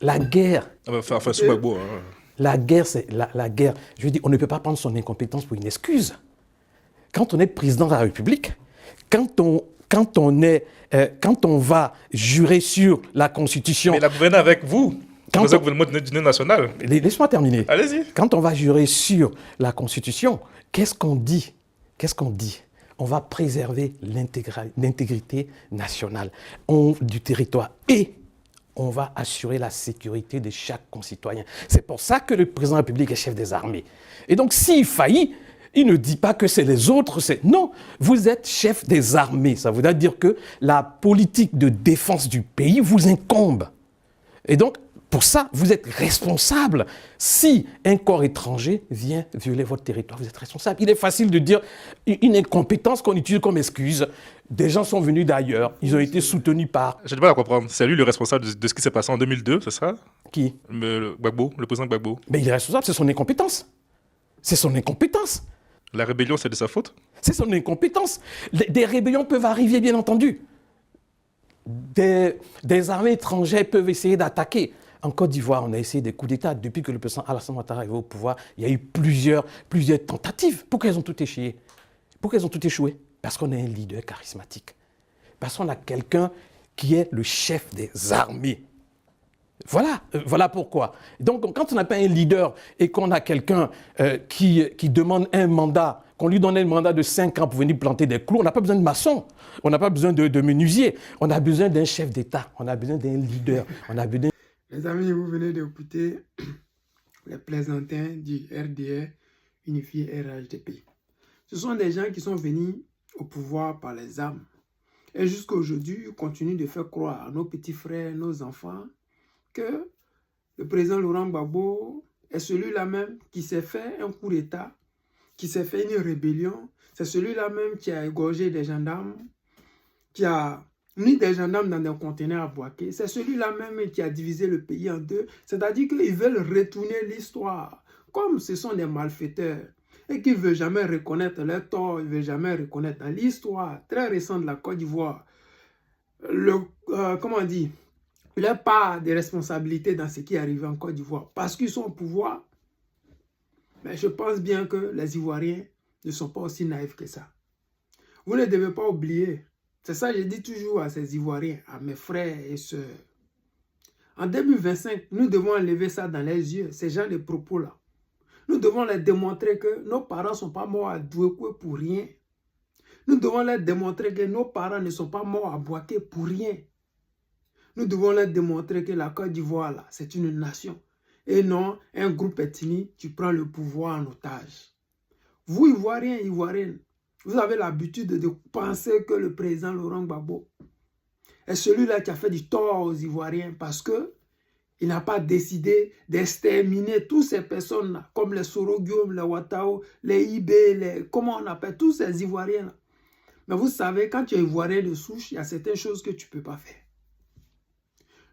La guerre, Ah bah, enfin, sous Gbagbo, hein. la guerre, c'est la guerre. Je veux dire, on ne peut pas prendre son incompétence pour une excuse. Quand on est président de la République, quand on va jurer sur la Constitution, Mais il a gouverné avec vous. C'est quand pour ça on, que vous le mot d'union nationale. laisse-moi terminer. Allez-y. Quand on va jurer sur la Constitution, qu'est-ce qu'on dit? Qu'est-ce qu'on dit? On va préserver l'intégrité nationale du territoire et on va assurer la sécurité de chaque concitoyen. C'est pour ça que le président de la République est chef des armées. Et donc, s'il faillit, il ne dit pas que c'est les autres, c'est... Non, vous êtes chef des armées. Ça veut dire que la politique de défense du pays vous incombe. Et donc, pour ça, vous êtes responsable. Si un corps étranger vient violer votre territoire, vous êtes responsable. Il est facile de dire une incompétence qu'on utilise comme excuse. Des gens sont venus d'ailleurs, ils ont été soutenus par... J'ai du mal à comprendre. C'est lui le responsable de ce qui s'est passé en 2002, c'est ça? Qui? Gbagbo, le président Gbagbo. Mais il est responsable, c'est son incompétence. C'est son incompétence. La rébellion, c'est de sa faute? C'est son incompétence. Des rébellions peuvent arriver, bien entendu. Des armées étrangères peuvent essayer d'attaquer. En Côte d'Ivoire, on a essayé des coups d'État. Depuis que le président Alassane Ouattara est arrivé au pouvoir, il y a eu plusieurs tentatives. Pourquoi elles ont toutes échoué? Pourquoi elles ont toutes échoué? Parce qu'on a un leader charismatique. Parce qu'on a quelqu'un qui est le chef des armées. Voilà pourquoi. Donc, quand on n'a pas un leader et qu'on a quelqu'un qui demande un mandat, qu'on lui donne un mandat de 5 ans pour venir planter des clous, on n'a pas besoin de maçon, on n'a pas besoin de menuisier, on a besoin d'un chef d'État, on a besoin d'un leader, on a besoin... Les amis, vous venez d'écouter les plaisantins du RDR unifié RHDP. Ce sont des gens qui sont venus au pouvoir par les armes. Et jusqu'à aujourd'hui, ils continuent de faire croire à nos petits frères, nos enfants, que le président Laurent Gbagbo est celui-là même qui s'est fait un coup d'État, qui s'est fait une rébellion. C'est celui-là même qui a égorgé des gendarmes, qui a mis des gendarmes dans des conteneurs à boaquer. C'est celui-là même qui a divisé le pays en deux. C'est-à-dire qu'ils veulent retourner l'histoire. Comme ce sont des malfaiteurs et qu'ils ne veulent jamais reconnaître leurs torts, ils ne veulent jamais reconnaître dans l'histoire très récente de la Côte d'Ivoire, comment on dit, leur part de responsabilité dans ce qui est arrivé en Côte d'Ivoire. Parce qu'ils sont au pouvoir, mais je pense bien que les Ivoiriens ne sont pas aussi naïfs que ça. Vous ne devez pas oublier. C'est ça que je dis toujours à ces Ivoiriens, à mes frères et sœurs. En 2025, nous devons enlever ça dans les yeux, ces gens de propos-là. Nous devons leur démontrer que nos parents ne sont pas morts à Douekoué pour rien. Nous devons leur démontrer que nos parents ne sont pas morts à Boaké pour rien. Nous devons leur démontrer que la Côte d'Ivoire, là, c'est une nation. Et non un groupe ethnique qui prend le pouvoir en otage. Vous, Ivoiriens et Ivoiriennes, vous avez l'habitude de penser que le président Laurent Gbagbo est celui-là qui a fait du tort aux Ivoiriens parce qu'il n'a pas décidé d'exterminer toutes ces personnes-là, comme les Soro-Guillaume, les Ouattao, les Ibé, comment on appelle tous ces Ivoiriens-là. Mais vous savez, quand tu es Ivoirien de souche, il y a certaines choses que tu ne peux pas faire.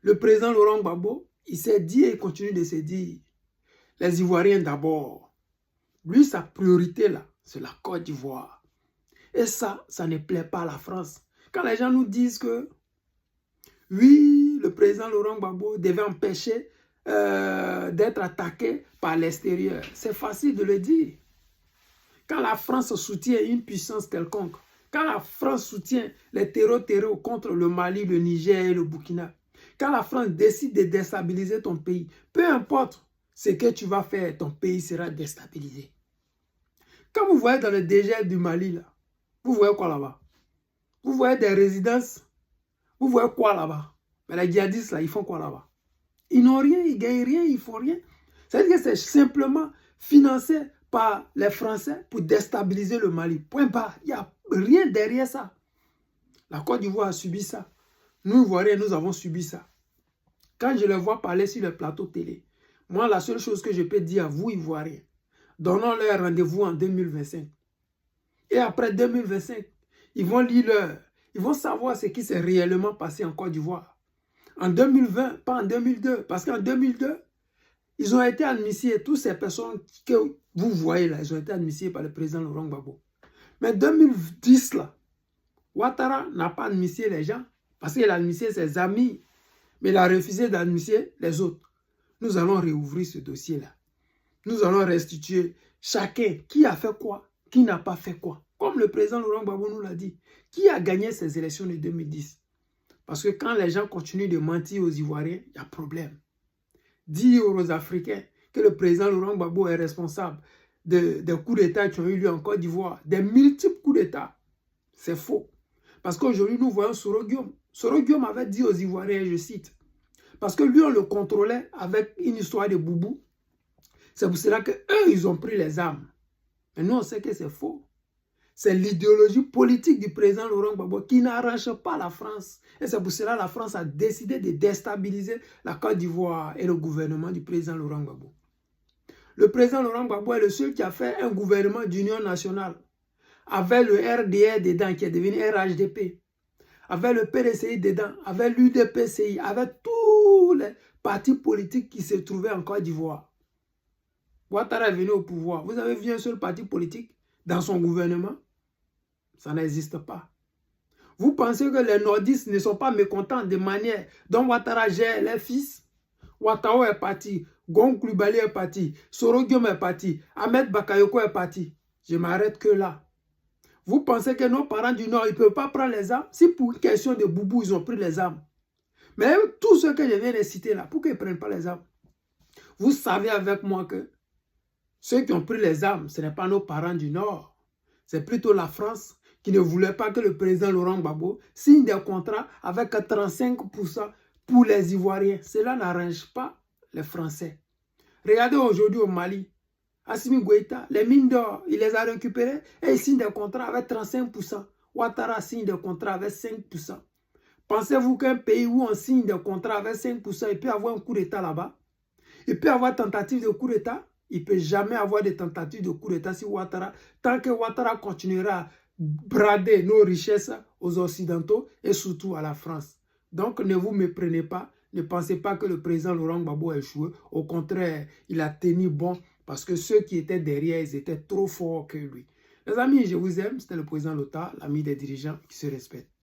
Le président Laurent Gbagbo, il s'est dit et il continue de se dire, les Ivoiriens d'abord. Lui, sa priorité là, c'est la Côte d'Ivoire. Et ça ne plaît pas à la France. Quand les gens nous disent que, oui, le président Laurent Gbagbo devait empêcher d'être attaqué par l'extérieur, c'est facile de le dire. Quand la France soutient une puissance quelconque, quand la France soutient les terreaux contre le Mali, le Niger et le Burkina, quand la France décide de déstabiliser ton pays, peu importe ce que tu vas faire, ton pays sera déstabilisé. Quand vous voyez dans le désert du Mali, là, vous voyez quoi là-bas? Vous voyez des résidences? Vous voyez quoi là-bas? Mais les djihadistes, là, ils font quoi là-bas? Ils n'ont rien, ils ne gagnent rien, ils ne font rien. C'est-à-dire que c'est simplement financé par les Français pour déstabiliser le Mali. Point barre. Il n'y a rien derrière ça. La Côte d'Ivoire a subi ça. Nous, Ivoiriens, nous avons subi ça. Quand je les vois parler sur le plateau télé, moi, la seule chose que je peux dire à vous, Ivoiriens, donnons-leur rendez-vous en 2025. Et après 2025, ils vont lire ils vont savoir ce qui s'est réellement passé en Côte d'Ivoire. En 2020, pas en 2002. Parce qu'en 2002, ils ont été admissibles, toutes ces personnes que vous voyez là, ils ont été admissibles par le président Laurent Gbagbo. Mais en 2010, là, Ouattara n'a pas admissible les gens parce qu'il a admissible ses amis. Mais il a refusé d'admettre les autres. Nous allons réouvrir ce dossier-là. Nous allons restituer chacun qui a fait quoi, qui n'a pas fait quoi. Comme le président Laurent Gbagbo nous l'a dit. Qui a gagné ces élections de 2010? Parce que quand les gens continuent de mentir aux Ivoiriens, il y a problème. Dire aux Africains que le président Laurent Gbagbo est responsable des coups d'État qui ont eu lieu en Côte d'Ivoire, des multiples coups d'État, c'est faux. Parce qu'aujourd'hui, nous voyons Soro Guillaume. Soro Guillaume avait dit aux Ivoiriens, je cite, parce que lui, on le contrôlait avec une histoire de boubou. C'est pour cela qu'eux, ils ont pris les armes. Mais nous, on sait que c'est faux. C'est l'idéologie politique du président Laurent Gbagbo qui n'arrange pas la France. Et c'est pour cela que la France a décidé de déstabiliser la Côte d'Ivoire et le gouvernement du président Laurent Gbagbo. Le président Laurent Gbagbo est le seul qui a fait un gouvernement d'union nationale avec le RDR dedans qui est devenu RHDP, avec le PDCI dedans, avec l'UDPCI, avec tous les partis politiques qui se trouvaient en Côte d'Ivoire. Ouattara est venu au pouvoir. Vous avez vu un seul parti politique dans son gouvernement? Ça n'existe pas. Vous pensez que les nordistes ne sont pas mécontents de manière dont Ouattara gère les fils? Ouattao est parti, Gon Coulibaly est parti, Soro Guillaume est parti, Ahmed Bakayoko est parti. Je m'arrête que là. Vous pensez que nos parents du Nord, ils ne peuvent pas prendre les armes? Si pour une question de boubou, ils ont pris les armes. Mais tous ceux que je viens de citer là, pourquoi ils ne prennent pas les armes? Vous savez avec moi que ceux qui ont pris les armes, ce n'est pas nos parents du Nord. C'est plutôt la France qui ne voulait pas que le président Laurent Gbagbo signe des contrats avec 35% pour les Ivoiriens. Cela n'arrange pas les Français. Regardez aujourd'hui au Mali, Assimi Goïta, les mines d'or, il les a récupérées et il signe des contrats avec 35%. Ouattara signe des contrats avec 5%. Pensez-vous qu'un pays où on signe des contrats avec 5%, il peut avoir un coup d'État là-bas? Il peut avoir tentative de coup d'État? Il ne peut jamais avoir de tentative de coup d'État si Ouattara, tant que Ouattara continuera à brader nos richesses aux Occidentaux et surtout à la France. Donc ne vous méprenez pas, ne pensez pas que le président Laurent Gbagbo a échoué. Au contraire, il a tenu bon parce que ceux qui étaient derrière, ils étaient trop forts que lui. Les amis, je vous aime. C'était le président Lota, l'ami des dirigeants qui se respectent.